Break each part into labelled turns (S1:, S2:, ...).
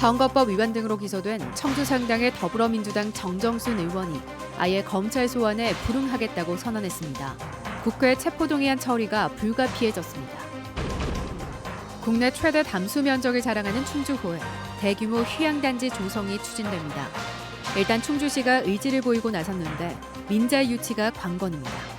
S1: 선거법 위반 등으로 기소된 청주 상당의 더불어민주당 정정순 의원이 아예 검찰 소환에 불응하겠다고 선언했습니다. 국회 체포동의안 처리가 불가피해졌습니다. 국내 최대 담수 면적을 자랑하는 충주호에 대규모 휴양단지 조성이 추진됩니다. 일단 충주시가 의지를 보이고 나섰는데 민자 유치가 관건입니다.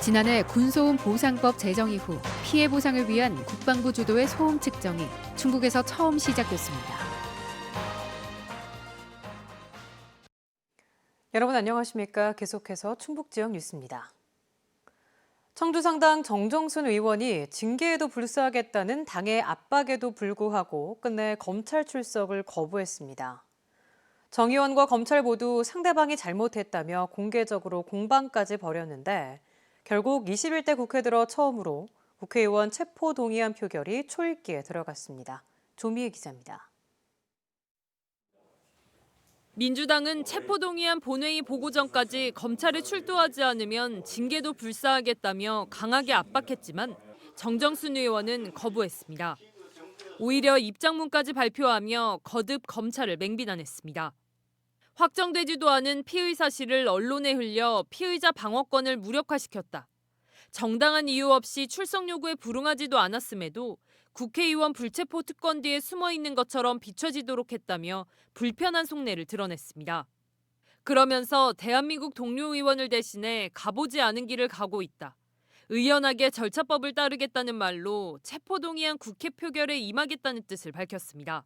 S1: 지난해 군소음 보상법 제정 이후 피해 보상을 위한 국방부 주도의 소음 측정이 충북에서 처음 시작됐습니다.
S2: 여러분 안녕하십니까? 계속해서 충북 지역 뉴스입니다. 청주상당 정정순 의원이 징계에도 불수하겠다는 당의 압박에도 불구하고 끝내 검찰 출석을 거부했습니다. 정 의원과 검찰 모두 상대방이 잘못했다며 공개적으로 공방까지 벌였는데 결국 21대 국회 들어 처음으로 국회의원 체포 동의안 표결이 초읽기에 들어갔습니다. 조미애 기자입니다.
S3: 민주당은 체포동의안 본회의 보고 전까지 검찰에 출두하지 않으면 징계도 불사하겠다며 강하게 압박했지만 정정순 의원은 거부했습니다. 오히려 입장문까지 발표하며 거듭 검찰을 맹비난했습니다. 확정되지도 않은 피의 사실을 언론에 흘려 피의자 방어권을 무력화시켰다. 정당한 이유 없이 출석 요구에 불응하지도 않았음에도 국회의원 불체포 특권 뒤에 숨어 있는 것처럼 비춰지도록 했다며 불편한 속내를 드러냈습니다. 그러면서 대한민국 동료 의원을 대신해 가보지 않은 길을 가고 있다. 의연하게 절차법을 따르겠다는 말로 체포동의안 국회 표결에 임하겠다는 뜻을 밝혔습니다.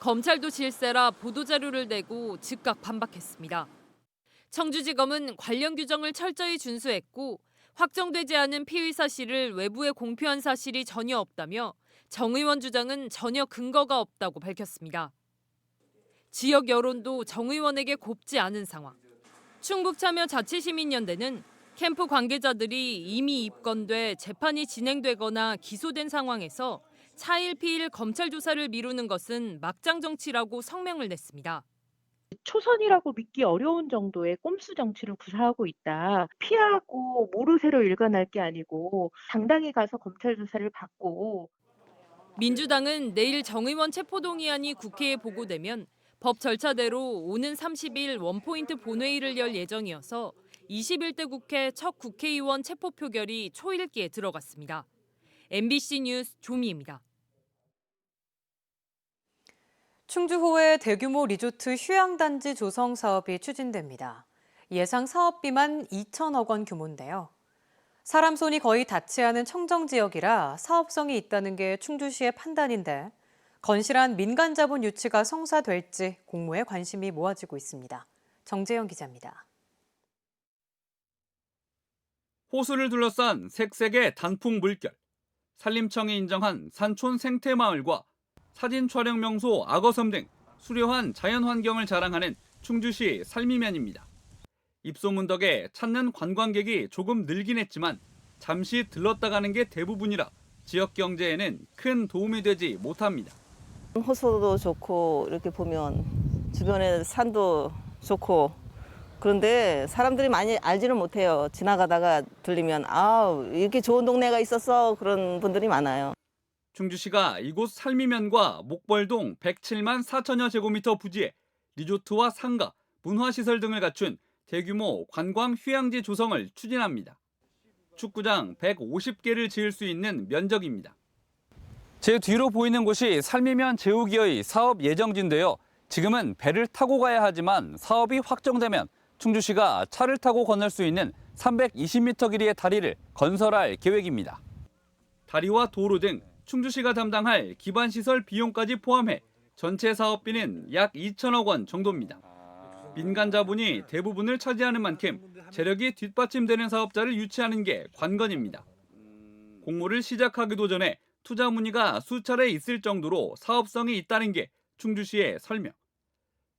S3: 검찰도 질세라 보도자료를 내고 즉각 반박했습니다. 청주지검은 관련 규정을 철저히 준수했고 확정되지 않은 피의 사실을 외부에 공표한 사실이 전혀 없다며 정 의원 주장은 전혀 근거가 없다고 밝혔습니다. 지역 여론도 정 의원에게 곱지 않은 상황. 충북참여자치시민연대는 캠프 관계자들이 이미 입건돼 재판이 진행되거나 기소된 상황에서 차일피일 검찰 조사를 미루는 것은 막장 정치라고 성명을 냈습니다.
S4: 초선이라고 믿기 어려운 정도의 꼼수 정치를 구사하고 있다. 피하고 모르쇠로 일관할 게 아니고 당당히 가서 검찰 조사를 받고.
S3: 민주당은 내일 정 의원 체포동의안이 국회에 보고되면 법 절차대로 오는 30일 원포인트 본회의를 열 예정이어서 21대 국회 첫 국회의원 체포 표결이 초읽기에 들어갔습니다. MBC 뉴스 조미입니다.
S2: 충주호의 대규모 리조트 휴양단지 조성 사업이 추진됩니다. 예상 사업비만 2천억 원 규모인데요. 사람 손이 거의 닿지 않은 청정지역이라 사업성이 있다는 게 충주시의 판단인데 건실한 민간 자본 유치가 성사될지 공모에 관심이 모아지고 있습니다. 정재영 기자입니다.
S5: 호수를 둘러싼 색색의 단풍 물결, 산림청이 인정한 산촌 생태마을과 사진 촬영 명소 악어섬 등 수려한 자연 환경을 자랑하는 충주시 살미면입니다. 입소문 덕에 찾는 관광객이 조금 늘긴 했지만 잠시 들렀다 가는 게 대부분이라 지역 경제에는 큰 도움이 되지 못합니다.
S6: 호수도 좋고 이렇게 보면 주변에 산도 좋고 그런데 사람들이 많이 알지는 못해요. 지나가다가 들리면 이렇게 좋은 동네가 있었어 그런 분들이 많아요.
S5: 충주시가 이곳 살미면과 목벌동 107만 4천여 제곱미터 부지에 리조트와 상가, 문화시설 등을 갖춘 대규모 관광 휴양지 조성을 추진합니다. 축구장 150개를 지을 수 있는 면적입니다. 제 뒤로 보이는 곳이 살미면 제후기의 사업 예정지인데요. 지금은 배를 타고 가야 하지만 사업이 확정되면 충주시가 차를 타고 건널 수 있는 320m 길이의 다리를 건설할 계획입니다. 다리와 도로 등 충주시가 담당할 기반시설 비용까지 포함해 전체 사업비는 약 2천억 원 정도입니다. 민간 자본이 대부분을 차지하는 만큼 재력이 뒷받침되는 사업자를 유치하는 게 관건입니다. 공모를 시작하기도 전에 투자 문의가 수차례 있을 정도로 사업성이 있다는 게 충주시의 설명.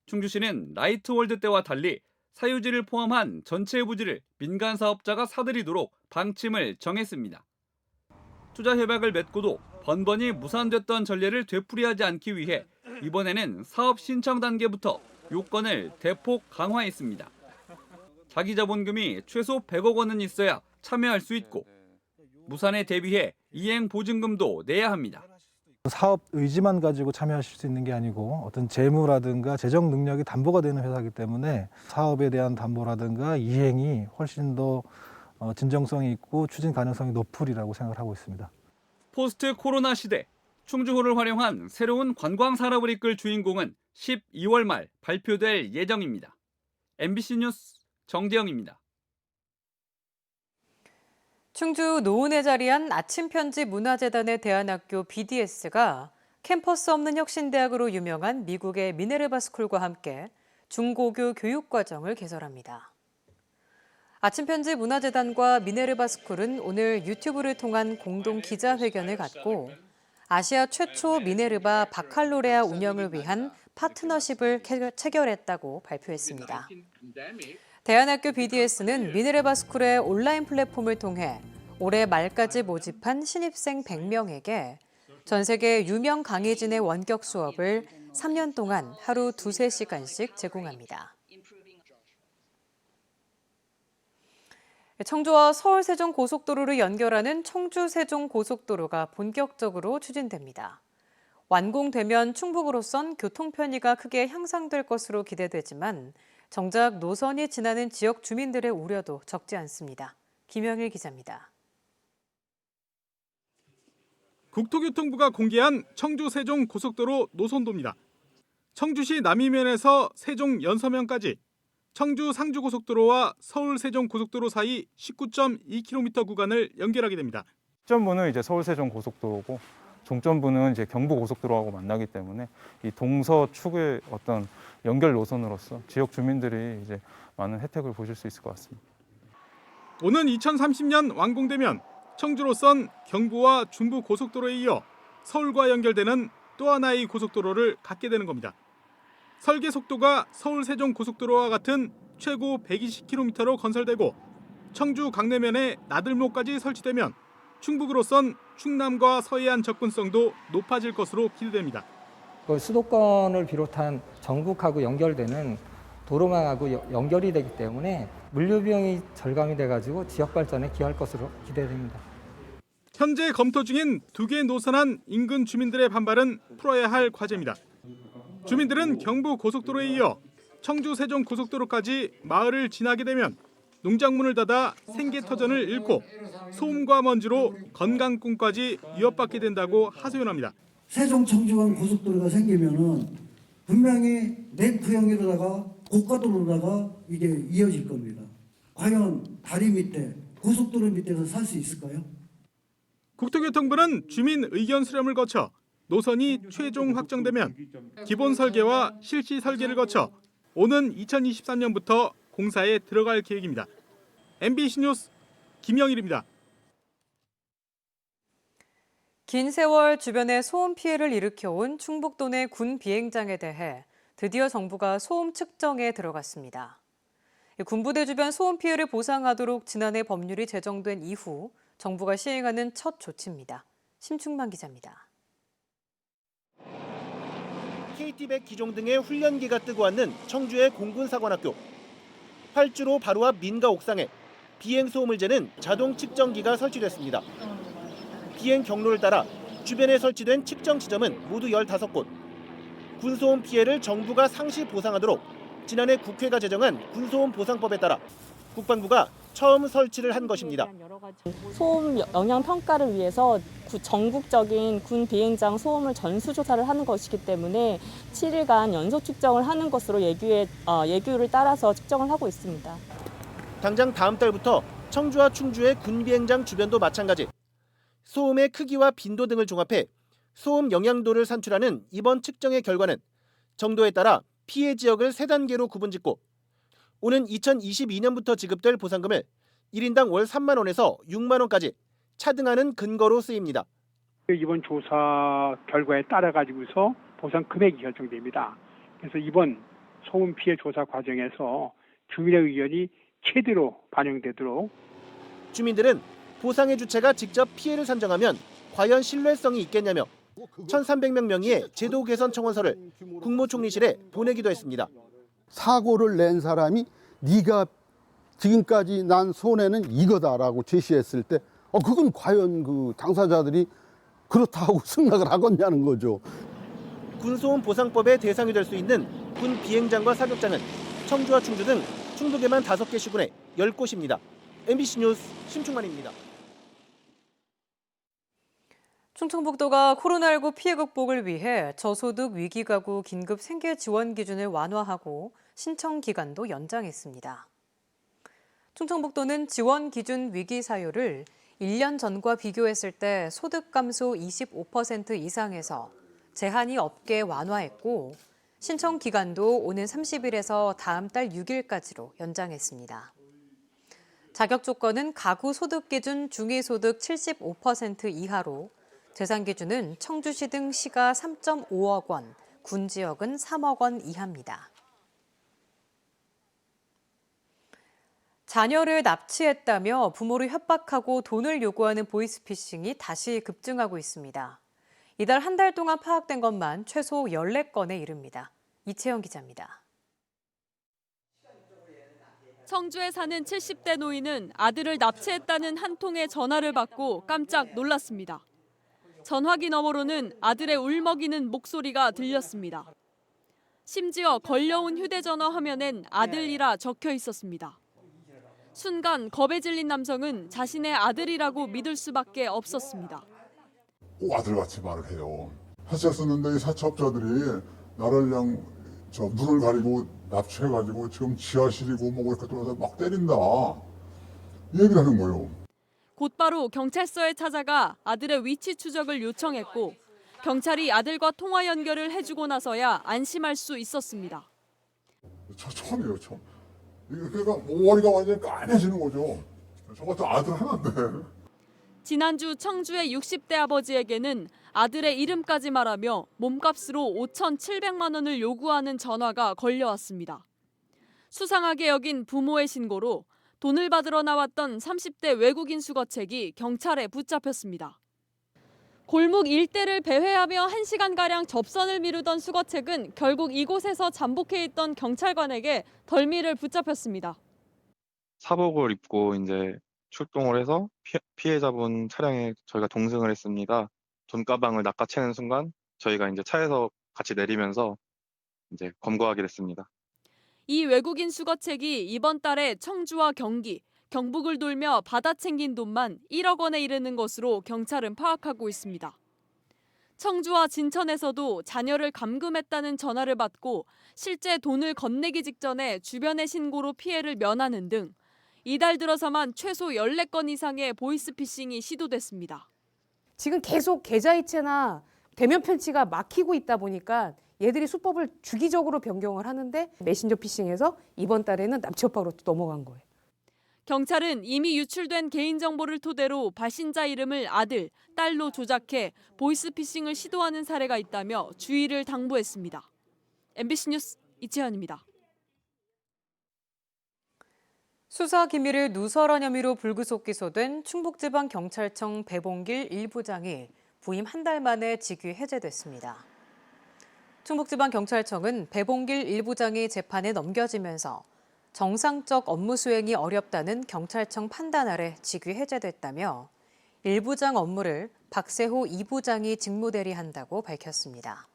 S5: 충주시는 라이트월드 때와 달리 사유지를 포함한 전체 부지를 민간 사업자가 사들이도록 방침을 정했습니다. 투자 협약을 맺고도 번번이 무산됐던 전례를 되풀이하지 않기 위해 이번에는 사업 신청 단계부터 요건을 대폭 강화했습니다. 자기 자본금이 최소 100억 원은 있어야 참여할 수 있고 무산에 대비해 이행 보증금도 내야 합니다.
S7: 사업 의지만 가지고 참여하실 수 있는 게 아니고 어떤 재무라든가 재정 능력이 담보가 되는 회사이기 때문에 사업에 대한 담보라든가 이행이 훨씬 더 진정성이 있고 추진 가능성이 높으리라고 생각하고 있습니다.
S5: 포스트 코로나 시대 충주호를 활용한 새로운 관광 산업을 이끌 주인공은 12월 말 발표될 예정입니다. MBC 뉴스 정재영입니다.
S2: 충주 노원에 자리한 아침편지 문화재단의 대안학교 BDS가 캠퍼스 없는 혁신대학으로 유명한 미국의 미네르바 스쿨과 함께 중고교 교육과정을 개설합니다. 아침편지 문화재단과 미네르바 스쿨은 오늘 유튜브를 통한 공동 기자회견을 갖고 아시아 최초 미네르바 바칼로레아 운영을 위한 파트너십을 체결했다고 발표했습니다. 대안학교 BDS는 미네르바 스쿨의 온라인 플랫폼을 통해 올해 말까지 모집한 신입생 100명에게 전 세계 유명 강의진의 원격 수업을 3년 동안 하루 2-3시간씩 제공합니다. 청주와 서울 세종 고속도로를 연결하는 청주 세종 고속도로가 본격적으로 추진됩니다. 완공되면 충북으로선 교통 편의가 크게 향상될 것으로 기대되지만 정작 노선이 지나는 지역 주민들의 우려도 적지 않습니다. 김영일 기자입니다.
S8: 국토교통부가 공개한 청주 세종 고속도로 노선도입니다. 청주시 남이면에서 세종 연서면까지 청주 상주고속도로와 서울 세종고속도로 사이 19.2km 구간을 연결하게 됩니다.
S9: 시점부는 이제 서울 세종고속도로고 종점부는 이제 경부고속도로하고 만나기 때문에 이 동서축의 어떤 연결 노선으로서 지역 주민들이 이제 많은 혜택을 보실 수 있을 것 같습니다.
S8: 오는 2030년 완공되면 청주로선 경부와 중부 고속도로에 이어 서울과 연결되는 또 하나의 고속도로를 갖게 되는 겁니다. 설계 속도가 서울 세종 고속도로와 같은 최고 120km로 건설되고 청주 강내면에 나들목까지 설치되면 충북으로선 충남과 서해안 접근성도 높아질 것으로 기대됩니다.
S10: 수도권을 비롯한 전국하고 연결되는 도로망하고 연결이 되기 때문에 물류 비용이 절감이 돼가지고 지역 발전에 기여할 것으로 기대됩니다.
S8: 현재 검토 중인 2개 노선안 인근 주민들의 반발은 풀어야 할 과제입니다. 주민들은 경부 고속도로에 이어 청주 세종 고속도로까지 마을을 지나게 되면 농작물을 닫아 생계터전을 잃고 소음과 먼지로 건강꿈까지 위협받게 된다고 하소연합니다.
S11: 세종 청주간 고속도로가 생기면은 분명히 램프형으로다가 고가도로다가 이게 이어질 겁니다. 과연 다리 밑에 고속도로 밑에서 살 수 있을까요?
S8: 국토교통부는 주민 의견 수렴을 거쳐 노선이 최종 확정되면 기본 설계와 실시 설계를 거쳐 오는 2023년부터 공사에 들어갈 계획입니다. MBC 뉴스 김영일입니다.
S2: 긴 세월 주변에 소음 피해를 일으켜온 충북도 내 군 비행장에 대해 드디어 정부가 소음 측정에 들어갔습니다. 군부대 주변 소음 피해를 보상하도록 지난해 법률이 제정된 이후 정부가 시행하는 첫 조치입니다. 심충만 기자입니다.
S12: KT-100 기종 등의 훈련기가 뜨고 왔는 청주의 공군사관학교. 활주로 바로 앞 민가 옥상에 비행 소음을 재는 자동 측정기가 설치됐습니다. 비행 경로를 따라 주변에 설치된 측정 지점은 모두 15곳. 군소음 피해를 정부가 상시 보상하도록 지난해 국회가 제정한 군소음 보상법에 따라 국방부가 처음 설치를 한 것입니다.
S13: 소음 영향 평가를 위해서 전국적인 군 비행장 소음을 전수조사를 하는 것이기 때문에 7일간 연속 측정을 하는 것으로 예규를 따라서 측정을 하고 있습니다.
S12: 당장 다음 달부터 청주와 충주의 군 비행장 주변도 마찬가지. 소음의 크기와 빈도 등을 종합해 소음 영향도를 산출하는 이번 측정의 결과는 정도에 따라 피해 지역을 3단계로 구분짓고 오는 2022년부터 지급될 보상금을 1인당 월 3만 원에서 6만 원까지 차등하는 근거로 쓰입니다.
S14: 이번 조사 결과에 따라 가지고서 보상 금액이 결정됩니다. 그래서 이번 소음 피해 조사 과정에서 주민의 의견이 최대로 반영되도록
S12: 주민들은 보상의 주체가 직접 피해를 산정하면 과연 신뢰성이 있겠냐며 1,300명 명의의 제도 개선 청원서를 국무총리실에 보내기도 했습니다.
S15: 사고를 낸 사람이 네가 지금까지 난 손해는 이거다라고 제시했을 때 그건 과연 그 당사자들이 그렇다고 승낙을 하겠냐는 거죠.
S12: 군소음 보상법의 대상이 될 수 있는 군 비행장과 사격장은 청주와 충주 등 충북에만 5개 시군에 10곳입니다. MBC 뉴스 심충만입니다.
S2: 충청북도가 코로나19 피해 극복을 위해 저소득 위기가구 긴급 생계 지원 기준을 완화하고 신청 기간도 연장했습니다. 충청북도는 지원 기준 위기 사유를 1년 전과 비교했을 때 소득 감소 25% 이상에서 제한이 없게 완화했고 신청 기간도 오는 30일에서 다음 달 6일까지로 연장했습니다. 자격 조건은 가구 소득 기준 중위소득 75% 이하로 재산 기준은 청주시 등 시가 3.5억 원, 군 지역은 3억 원 이하입니다. 자녀를 납치했다며 부모를 협박하고 돈을 요구하는 보이스피싱이 다시 급증하고 있습니다. 이달 한 달 동안 파악된 것만 최소 14건에 이릅니다. 이채영 기자입니다.
S3: 청주에 사는 70대 노인은 아들을 납치했다는 한 통의 전화를 받고 깜짝 놀랐습니다. 전화기 너머로는 아들의 울먹이는 목소리가 들렸습니다. 심지어 걸려온 휴대전화 화면엔 아들이라 적혀 있었습니다. 순간 겁에 질린 남성은 자신의 아들이라고 믿을 수밖에 없었습니다.
S16: 꼭 아들같이 말을 해요. 사채였었는데 이 사채업자들이 나를 그냥 눈을 가리고 납치해가지고 지금 지하실이고 뭐 이렇게 들어서 막 때린다. 이 얘기를 하는 거예요.
S3: 곧바로 경찰서에 찾아가 아들의 위치 추적을 요청했고 경찰이 아들과 통화 연결을 해주고 나서야 안심할 수 있었습니다.
S16: 처음이에요, 처음. 그러니까 머리가 완전히 까매지는 거죠. 저 같은 아들 하나인데.
S3: 지난주 청주의 60대 아버지에게는 아들의 이름까지 말하며 몸값으로 5,700만 원을 요구하는 전화가 걸려왔습니다. 수상하게 여긴 부모의 신고로 돈을 받으러 나왔던 30대 외국인 수거책이 경찰에 붙잡혔습니다. 골목 일대를 배회하며 1시간가량 접선을 미루던 수거책은 결국 이곳에서 잠복해 있던 경찰관에게 덜미를 붙잡혔습니다.
S17: 사복을 입고 이제 출동을 해서 피해자분 차량에 저희가 동승을 했습니다. 돈가방을 낚아채는 순간 저희가 이제 차에서 같이 내리면서 이제 검거하게 됐습니다.
S3: 이 외국인 수거책이 이번 달에 청주와 경기, 경북을 돌며 받아 챙긴 돈만 1억 원에 이르는 것으로 경찰은 파악하고 있습니다. 청주와 진천에서도 자녀를 감금했다는 전화를 받고 실제 돈을 건네기 직전에 주변의 신고로 피해를 면하는 등 이달 들어서만 최소 14건 이상의 보이스피싱이 시도됐습니다.
S18: 지금 계속 계좌이체나 대면 편취가 막히고 있다 보니까 얘들이 수법을 주기적으로 변경을 하는데 메신저 피싱에서 이번 달에는 납치 협박으로 또 넘어간 거예요.
S3: 경찰은 이미 유출된 개인정보를 토대로 발신자 이름을 아들, 딸로 조작해 보이스피싱을 시도하는 사례가 있다며 주의를 당부했습니다. MBC 뉴스 이채연입니다.
S2: 수사 기밀을 누설한 혐의로 불구속 기소된 충북지방경찰청 배봉길 1부장이 부임 한 달 만에 직위 해제됐습니다. 충북지방경찰청은 배봉길 1부장이 재판에 넘겨지면서 정상적 업무 수행이 어렵다는 경찰청 판단 아래 직위 해제됐다며 1부장 업무를 박세호 2부장이 직무대리한다고 밝혔습니다.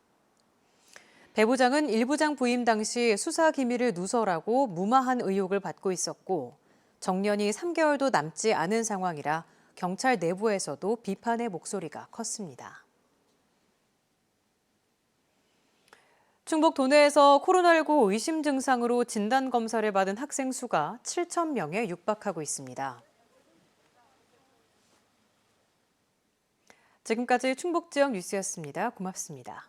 S2: 배 부장은 1부장 부임 당시 수사 기밀을 누설하고 무마한 의혹을 받고 있었고 정년이 3개월도 남지 않은 상황이라 경찰 내부에서도 비판의 목소리가 컸습니다. 충북 도내에서 코로나19 의심 증상으로 진단검사를 받은 학생 수가 7,000명에 육박하고 있습니다. 지금까지 충북 지역 뉴스였습니다. 고맙습니다.